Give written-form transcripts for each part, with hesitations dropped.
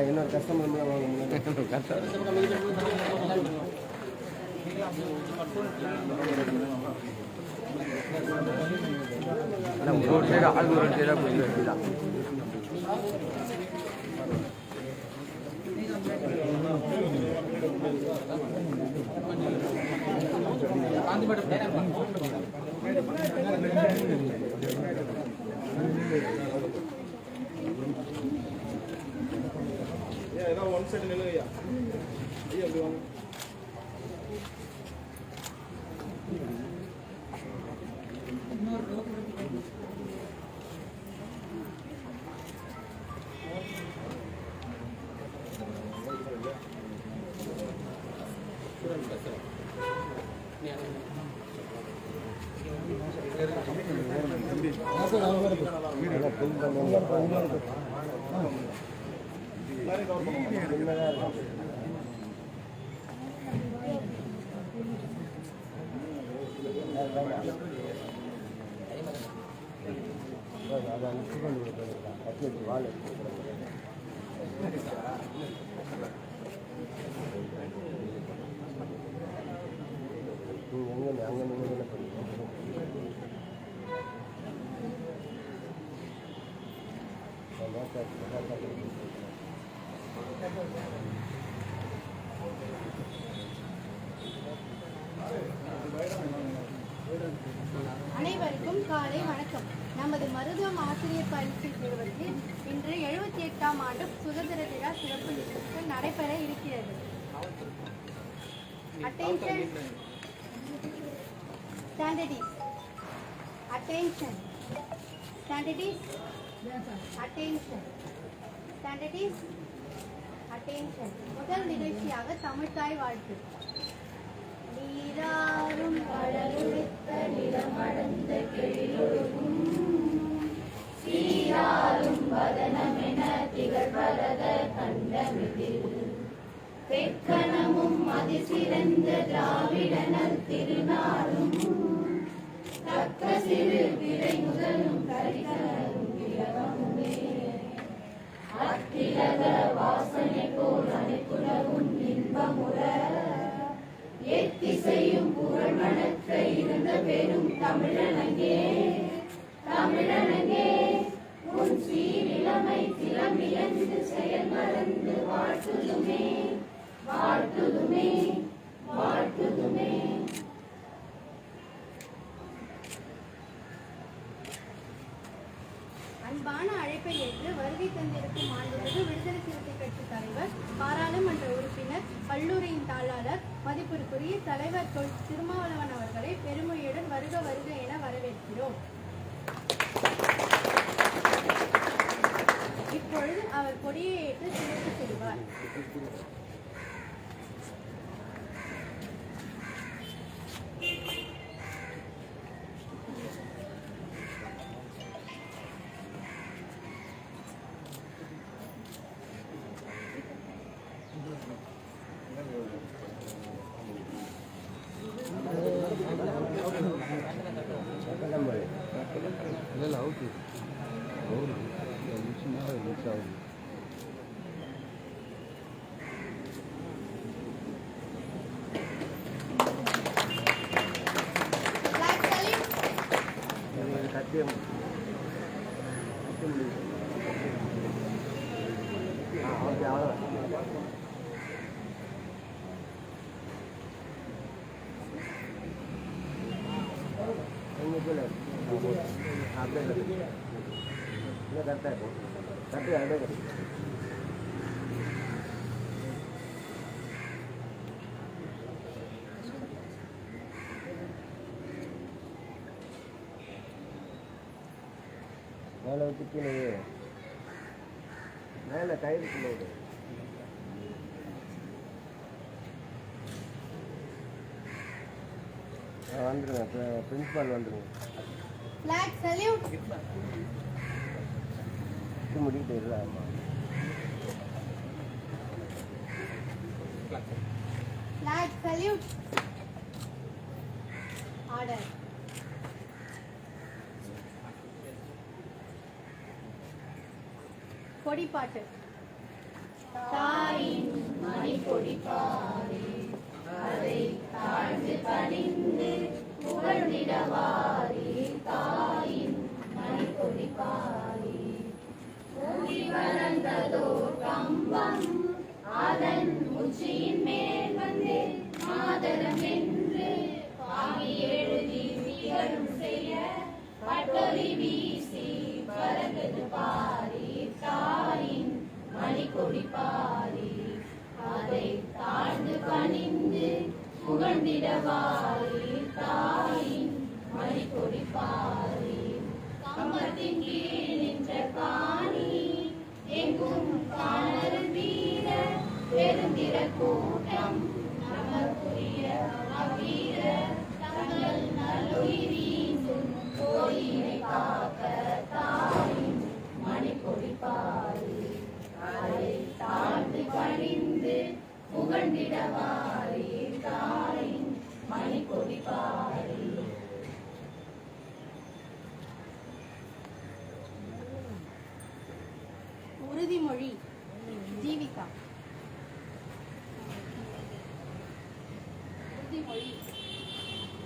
இன்னொரு கஸ்டமர் ஒரு சைடு ஆள் ஒரு சைடாக போய் வச்சுதான் ஒன் சைடு நிலையா ஐயா அப்படி வாங்க அனைவருக்கும் காலை வணக்கம். நமது மருத்துவம் ஆசிரியர் பயிற்சி நிறுவனத்தில் இன்று 78ஆம் ஆண்டு சுதந்திர தின சிறப்பு நிகழ்ச்சி நடைபெற இருக்கிறது. Attention. Standardies. Attention. Standardies. Attention. Standardies. Attention. முதல் நிகழ்ச்சியாக தமிழ்தாய் வாழ்த்து. நீராறும் கடலுடுத்த நிலமடந்த கெழிலொழுகும் சீராறும் வதனமென திகழ்வரத கண்டமிதில் பெக்கணமும் அதிசிறந்த திராவிடனல் திருநாளும் தக்க சிறு விடை முதலும் கரிகரும் திலகமுமே அத்திலக வாசனை போல் அனைத்துலகும் இன்பமுற எத்திசையும் புகழ் மணக்க இருந்த பெரும் தமிழனங்கே தமிழனங்கே உன் சீரிழமை திறமியந்து செயல் மறந்து வாழ்த்துதுமே வாழ்த்துதுமே வாழ்த்துதுமே. அன்பான அழைப்பை ஏற்று வருகை தந்திருக்கும் மாண்புமிகு விடுதலை சிறுத்தை கட்சி தலைவர், பாராளுமன்ற உறுப்பினர், கல்லூரியின் தாளாளர், மதிப்பிற்குரிய தலைவர் திருமாவளவன் அவர்களை பெருமையுடன் வருக வருக என வரவேற்கிறோம். இப்பொழுது அவர் கொடியை ஏற்று சிறப்பு செய்வார். மேலே வச்சு கீழே மேலே கயிறுக்குள்ள வந்துருங்க, பிரின்சிபால் வந்துருங்க. முடிக்கிட்டு இருக்காமா Flag salute. Order. கொடிப்பாட்டு. தாயின் மணி கொடிப்பாரி அதை தாழ்ந்து பணிந்து புகழ்ந்திடவாரி. தாயின் மணி கொடிப்பாரி ஊடி வளர்ந்ததோர் கம்பம் அதன் உச்சியின் மேல் வந்து மாதரம் என்று பாவி எழுதி திகழும் செய்ய பட்டொலி வீசி பறந்தது பாரி. தாயின் மணி கொடிப்பாரி அதை தாழ்ந்து பணிந்து புகழ்ந்திடவாரி. தாயின் மணி கொடிப்பாரி கம்பத்தின் கீழ் நின்ற காணி எங்கும் காணரும் வீர பெருந்திர கூட்டம் நமக்குரிய அவ்வீர தங்கள் நல்லுயிர் வீசும் கோயிலை காக்க. தாயின் மணி கொடிப்பாரி அதை தாழ்ந்து பணிந்து புகழ்ந்திடவாரி. தாயின் மணி கொடிப்பாரி. உறுதிமொழி. ஜீவிகா. உறுதிமொழி.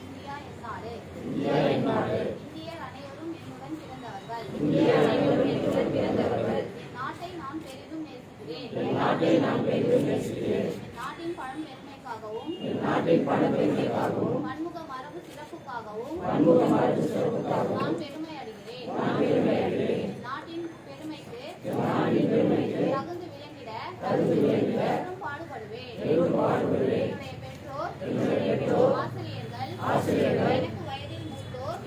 இந்தியா என்னாடு. இந்தியர் அனைவரும் என்னுடன் பிறந்தவர்கள். நாட்டை நான் பெரிதும் நேசிக்கிறேன். நாட்டின் பழம்பெருமைக்காகவும் பன்முக மரபு சிறப்புக்காகவும் நான் பெருமை அடைகிறேன். நாட்டின் பெருமைக்கு தகுந்து விளங்கிட பெரும் பாடுபடுவேன். என்னுடைய பெற்றோர் ஆசிரியர்கள் எனக்கு வயதில் மூத்தோர்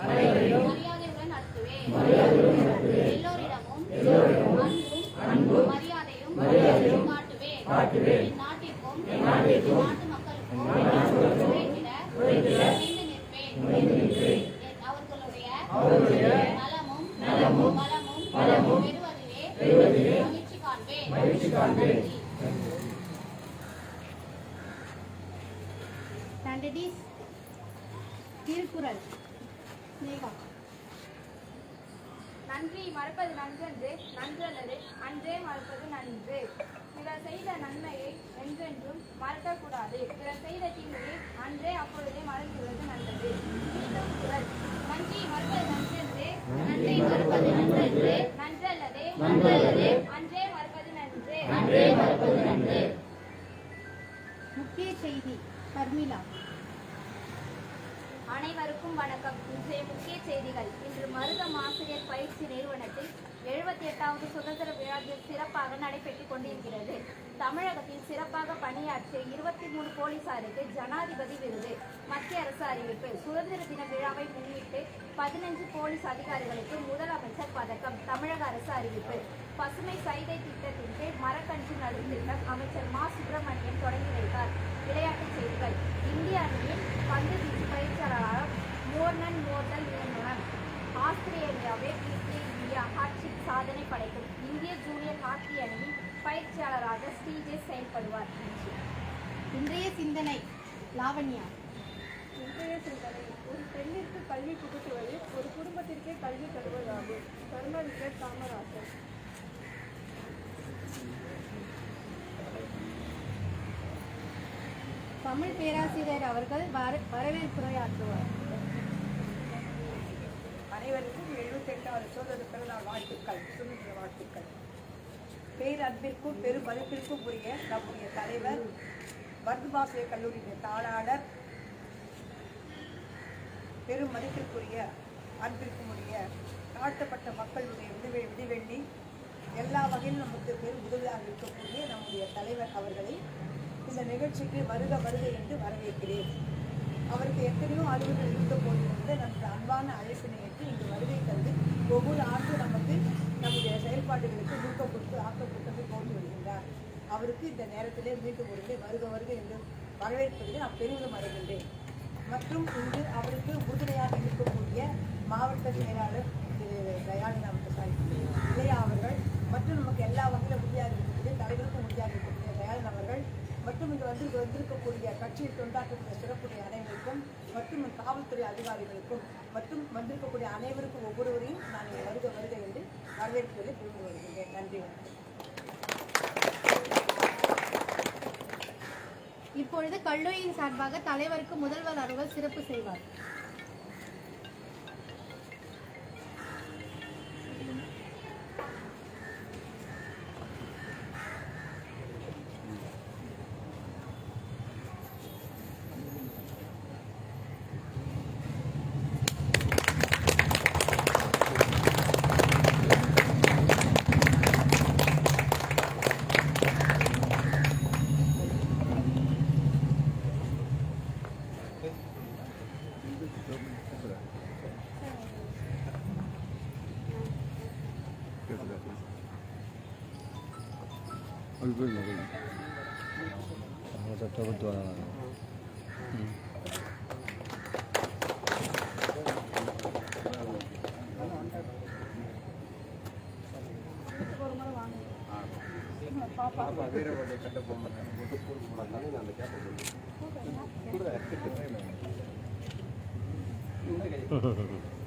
அனைவரையும் மரியாதையுடன் நடத்துவேன். எல்லோரிடமும் அன்பும் மரியாதையும் காட்டுவேன். என் நாட்டிற்கும் நாட்டு மக்களுக்கும் உழைத்திட நிற்பேன். அவர்களுடைய நலமும் வளமும் பெறுவதிலே மகிழ்ச்சி காண்பேன். சாண்டடிஸ். திருக்குறள். ஸ்னேகா. நன்றி மறப்பது நன்றன்று, நன்றல்லது அன்றே மறப்பது நன்று. பிறர் செய்த நன்மையை என்றென்றும் மறக்கக்கூடாது. பிறர் செய்த தீமையை அன்றே அப்பொழுதே மறந்துவிடுவது நல்லது. மீண்டும் குறள். நன்றி மறப்பது நன்றன்று, நன்றல்லது அன்றே மறப்பது நன்று. முக்கிய செய்தி. பர்மிளா. அனைவருக்கும் வணக்கம். இன்றைய முக்கிய செய்திகள். இன்று மருதம் ஆசிரியர் பயிற்சி நிறுவனத்தில் 78வது சுதந்திர விழா சிறப்பாக நடைபெற்றுக் கொண்டிருக்கிறது. தமிழகத்தில் சிறப்பாக பணியாற்றிய 23 போலீசாருக்கு ஜனாதிபதி விருது. மத்திய அரசு அறிவிப்பு. சுதந்திர தின விழாவை முன்னிட்டு 15 போலீஸ் அதிகாரிகளுக்கு முதலமைச்சர் பதக்கம். தமிழக அரசு அறிவிப்பு. பசுமை சைதை திட்டத்தின் கீழ் மரக்கன்று நடும் திட்டம் அமைச்சர் மா. சுப்பிரமணியன் தொடங்கி வைத்தார். விளையாட்டுச் செய்திகள். இந்திய அணியின் பந்து வீச்சு பயிற்சியாளராக மோர்னன் மோர்தல் நியமனம். ஆஸ்திரேலியாவில் இந்தியா ஹாட்ரிக் சாதனை படைக்கும். இந்திய ஜூனியர் ஹாக்கி அணியின் பயிற்சியாளராக ஸ்ரீஜேஷ் செயல்படுவார். இன்றைய சிந்தனை. லாவண்யா. இன்றைய சிந்தனை. ஒரு பெண்ணிற்கு கல்வி புகுத்துவது ஒரு குடும்பத்திற்கே கல்வி தருவதாகும். கர்மவீரர் காமராஜர். தமிழ் பேராசிரியர் அவர்கள் வரவேற்புரையாற்றுவார். அனைவருக்கும் 78வது சுதந்திர பிறநாள் வாழ்த்துக்கள், சுதந்திர வாழ்த்துக்கள். பேரன்பிற்கும் பெரும் மதிப்பிற்கும் உரிய நம்முடைய தலைவர், வர்த்தமாசிரியர் கல்லூரியின் தாளாளர், பெரும் மதிப்பிற்குரிய அன்பிற்கும் உரிய தாழ்த்தப்பட்ட மக்களுடைய விடிவெள்ளி எல்லா வகையிலும் நமக்கு பெரும் உதவியாக இருக்கக்கூடிய நம்முடைய தலைவர் அவர்களை இந்த நிகழ்ச்சிக்கு வருக வருக என்று வரவேற்கிறேன். அவருக்கு எத்தனையோ அறிவுகள் இருக்க போதிலிருந்து நமக்கு அன்பான அழைப்பினை ஏற்று இங்கு வருகை தந்து ஒவ்வொரு ஆண்டும் நமக்கு நம்முடைய செயல்பாடுகளுக்கு ஊக்கம் கொடுத்து ஆக்கப்பட்டு போட்டு வருகின்றார். அவருக்கு இந்த நேரத்திலே மீண்டும் ஒரு வருக வருக என்று வரவேற்பதில் நான் பெருமிதம் அடைகின்றேன். மற்றும் இன்று அவருக்கு உறுதுணையாக இருக்கக்கூடிய மாவட்ட செயலாளர் திரு தயானந்த இளையா அவர்கள் மற்றும் நமக்கு எல்லா வகையிலும் உறுதியாக இருக்கக்கூடிய தலைவருக்கும் உறுதியாக இருக்கக்கூடிய தயானந்த அவர்கள் மற்றும் இங்கு வந்திருக்கக்கூடிய கட்சியில் தொண்டாற்றக்கூடிய சிறப்புடைய அனைவருக்கும் மற்றும் காவல்துறை அதிகாரிகளுக்கும் மற்றும் வந்திருக்கக்கூடிய அனைவருக்கும் ஒவ்வொருவரையும் நான் வருக வருக என்று வரவேற்பதை புரிந்து வருகின்றேன். நன்றி. இப்பொழுது கல்லூரியின் சார்பாக தலைவருக்கு முதல்வர் அவர்கள் சிறப்பு செய்வார்.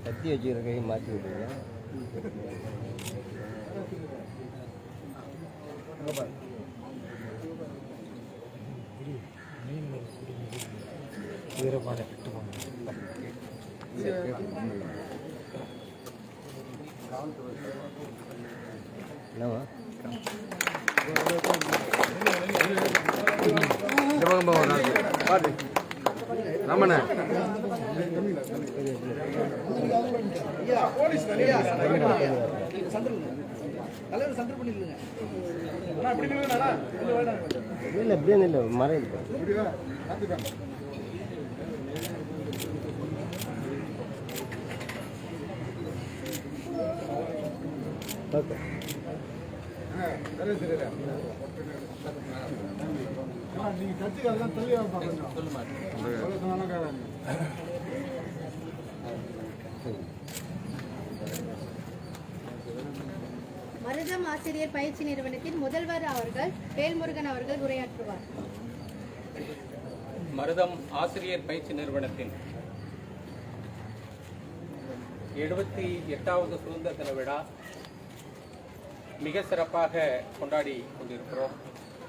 கத்தி வச்சுக்கிற கையை மாற்றி விடுங்க. என்னவா ரமண இல்லை அப்படியே இல்லை மறைவு ஓகே நீங்க கட்சிக்கு அதெல்லாம் தள்ளி மருதம் ஆசிரியர் பயிற்சி நிறுவனத்தின் முதல்வர் அவர்கள் வேல்முருகன் அவர்கள் உரையாற்றுவார். மருதம் ஆசிரியர் பயிற்சி நிறுவனத்தின் 78வது சுதந்திர தின விழா மிக சிறப்பாக கொண்டாடி கொண்டிருக்கிறோம்.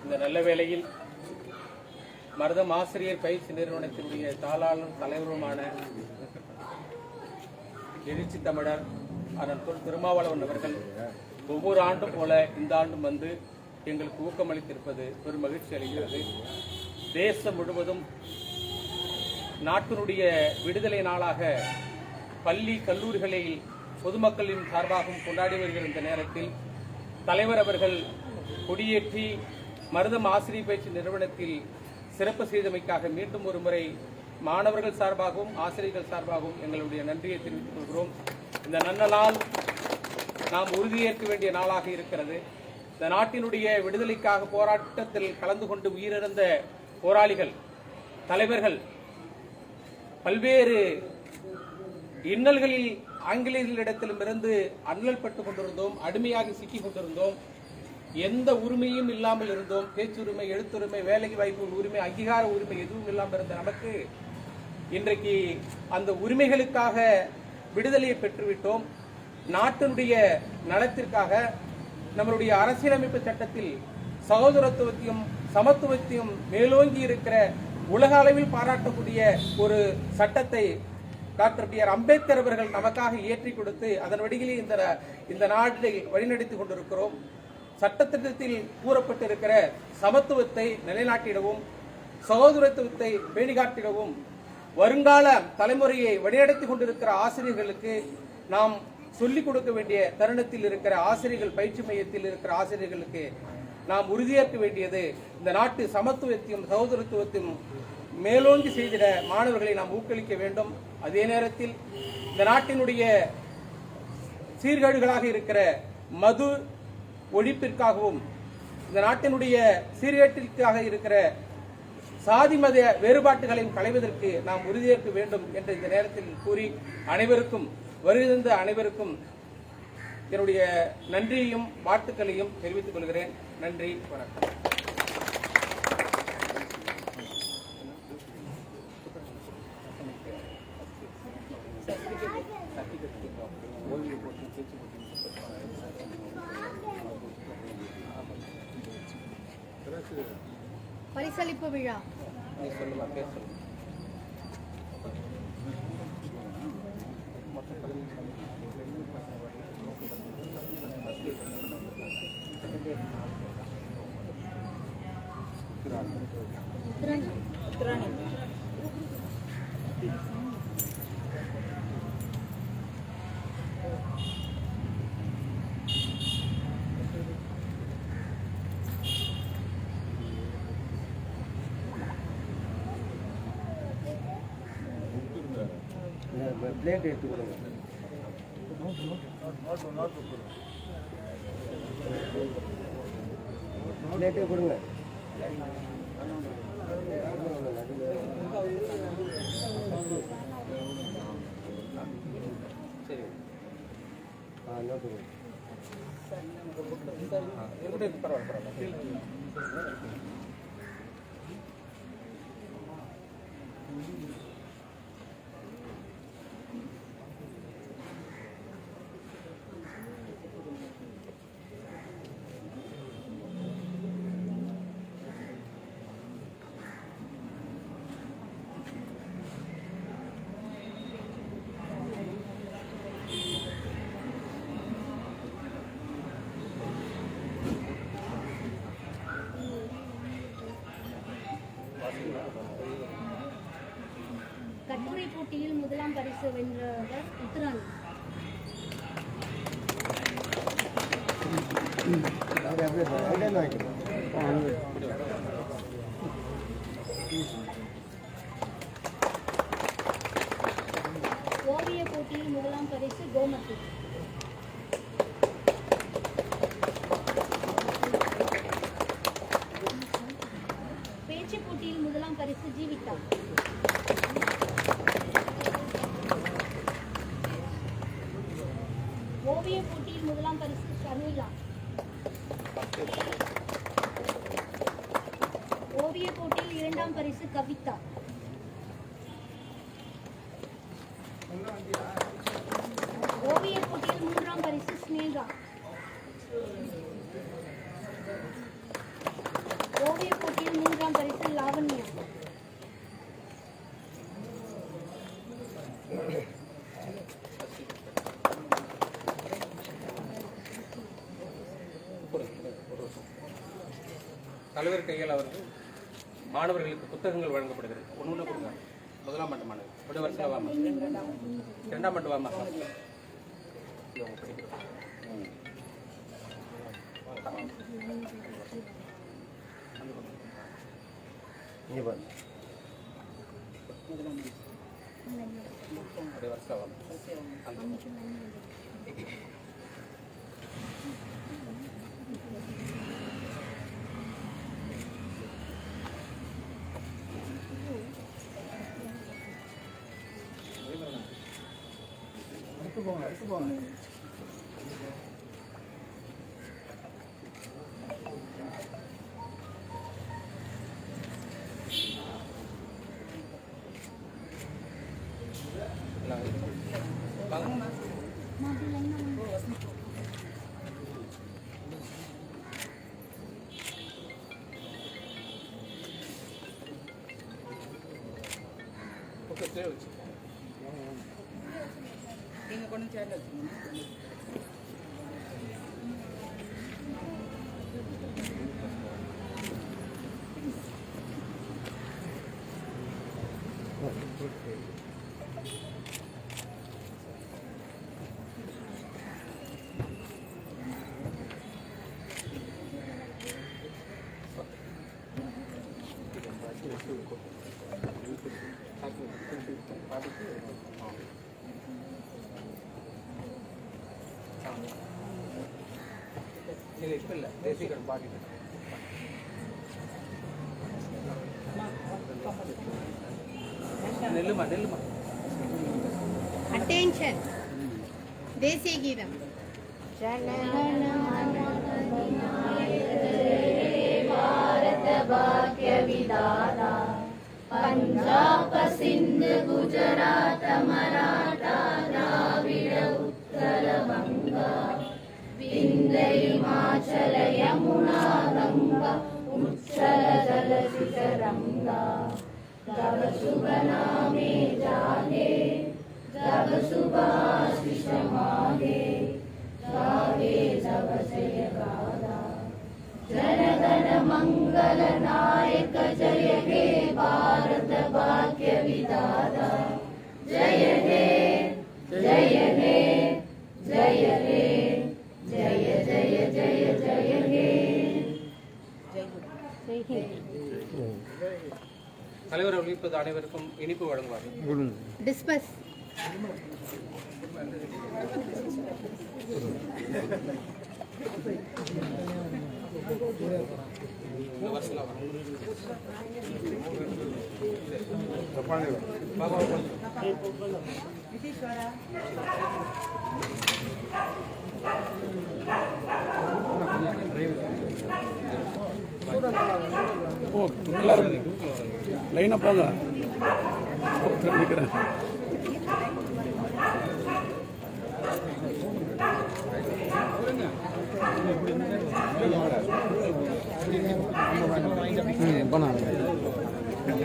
இந்த நல்ல வேளையில் மருதம் ஆசிரியர் பயிற்சி நிறுவனத்தினுடைய தாளாளர் தலைவருமான எழுச்சி தமிழர் அண்ணன் திருமாவளவன் அவர்கள் ஒவ்வொரு ஆண்டும் போல இந்த ஆண்டும் வந்து எங்களுக்கு ஊக்கமளித்திருப்பது பெரும் மகிழ்ச்சி அளிக்கிறது. தேசம் முழுவதும் நாட்டினுடைய விடுதலை நாளாக பள்ளி கல்லூரிகளில் பொதுமக்களின் சார்பாகவும் கொண்டாடி வருகிற இந்த நேரத்தில் தலைவர் அவர்கள் கொடியேற்றி மருதம் ஆசிரியர் பயிற்சி நிறுவனத்தில் சிறப்பு செய்தமைக்காக மீண்டும் ஒரு முறை மாணவர்கள் சார்பாகவும் ஆசிரியர்கள் சார்பாகவும் எங்களுடைய நன்றியை தெரிவித்துக் கொள்கிறோம். இந்த நல்ல நாள் நாம் உறுதியேற்க வேண்டிய நாளாக இருக்கிறது. இந்த நாட்டினுடைய விடுதலைக்காக போராட்டத்தில் கலந்து கொண்டு உயிரிழந்த போராளிகள் தலைவர்கள் பல்வேறு இன்னல்களில் ஆங்கிலேயர்களிடத்திலுமிருந்து அல்லல் பட்டுக் கொண்டிருந்தோம், அடிமையாக சிக்கிக் கொண்டிருந்தோம், எந்த உரிமையும் இல்லாமல் இருந்தோம். பேச்சுரிமை, எழுத்துரிமை, வேலை வாய்ப்பு உரிமை, அங்கீகார உரிமை எதுவும் இல்லாமல் இருந்த நமக்கு இன்றைக்கு அந்த உரிமைகளுக்காக விடுதலையை பெற்றுவிட்டோம். நாட்டினுடைய நலத்திற்காக நம்மளுடைய அரசியலமைப்பு சட்டத்தில் சகோதரத்துவத்தையும் சமத்துவத்தையும் மேலோங்கி இருக்கிற உலக அளவில் பாராட்டக்கூடிய ஒரு சட்டத்தை டாக்டர் பி.ஆர். அம்பேத்கர் அவர்கள் நமக்காக ஏற்றி கொடுத்து அதன் வழியிலே இந்த நாட்டை வழிநடத்திக் கொண்டிருக்கிறோம். சட்டத்திட்டத்தில் கூறப்பட்டிருக்கிற சமத்துவத்தை நிலைநாட்டிடவும் சகோதரத்துவத்தை பேணிகாட்டிடவும் வருங்கால தலைமுறையை வழிநடத்தி கொண்டிருக்கிற ஆசிரியர்களுக்கு நாம் சொல்லிக் கொடுக்க வேண்டிய தருணத்தில் இருக்கிற ஆசிரியர்கள் பயிற்சி மையத்தில் இருக்கிற ஆசிரியர்களுக்கு நாம் உறுதியேற்க வேண்டியது இந்த நாட்டு சமத்துவத்தையும் சகோதரத்துவத்தையும் மேலோங்கி செய்திட மாணவர்களை நாம் ஊக்குவிக்க வேண்டும். அதே நேரத்தில் இந்த நாட்டினுடைய சீர்கேடுகளாக இருக்கிற மது ஒழிப்பிற்காகவும் இந்த நாட்டினுடைய சீர்கேட்டிற்காக இருக்கிற சாதி மத வேறுபாட்டுகளையும் களைவதற்கு நாம் உறுதியேற்க வேண்டும் என்று இந்த நேரத்தில் கூறி அனைவருக்கும் வருகின்ற அனைவருக்கும் என்னுடைய நன்றியையும் வாழ்த்துக்களையும் தெரிவித்துக் கொள்கிறேன். நன்றி, வணக்கம். பரிசளிப்பு விழா. நீ சொல்லுமா, பேர் சொல்லு. பிளேட் எடுத்து கொடுங்க. பிளேட்டே கொடுங்க. சரி, நோட்டு கொடுங்க. பரவாயில்ல. கட்டுரை போட்டியில் முதலாம் பரிசு வென்றவர் உத்தராணி. ஓவிய போட்டியில் முதலாம் பரிசு கோமதி. பேச்சு போட்டியில் முதலாம் பரிசு ஜீவிதா. ஓவிய போட்டியில் முதலாம் பரிசு ஷர்மிளா. ஓவிய போட்டியில் இரண்டாம் பரிசு கவிதா. ஓவிய போட்டியில் மூன்றாம் பரிசு ஸ்னேகா. ஓவிய போட்டியில் மூன்றாம் பரிசு லாவண்யா. தலைவர் கையால் அவர்கள் மாணவர்களுக்கு புத்தகங்கள் வழங்கப்படுகிறது. ஒன்று கொடுங்க. முதலாம் ஆண்டு மாணவர் ஒரு வருஷம் வாமா, இரண்டாம் ஆண்டு வாமா. ஒரு வருஷம் வாமா. நீங்க கொண்டு சேர்ல வச்சுக்கோங்க. இல்லை இப்போ இல்லை, தேசிகர் பாடி. நெல்லுமா நெல்லுமா. அட்டென்ஷன். தேசிய கீதம். भारत भाग्य विधाता पंजाब सिंध गुजरात मराठा द्राविड उत्कल बंगा विंध्य हिमाचल यमुना गंगा उच्चल தலைவர் அவர்கள் இப்போது அனைவருக்கும் இனிப்பு வழங்குவார்கள். டிஸ்பஸ். ஓ எல்லாரும் லைனாக போங்க. நிற்கிறேன்.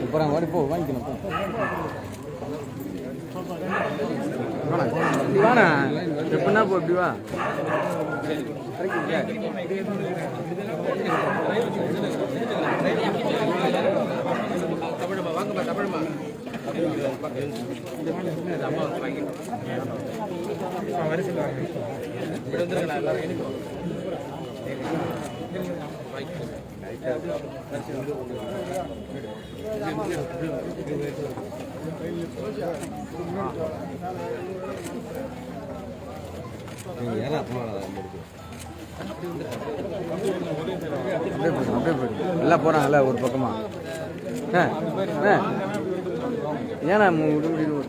போகிறாங்க வாடி போ வாங்கிக்கணும் வாண்ணா எப்படின்னா போ இப்படி வா தமிழமா வாங்கம்மா தமிழமா அம்மா வாங்கி இப்படி வந்துருங்களா எல்லாரும் இனிப்பு எல்லாம் போறாங்கல்ல ஒரு பக்கமா ஏன்னா விட முடியும்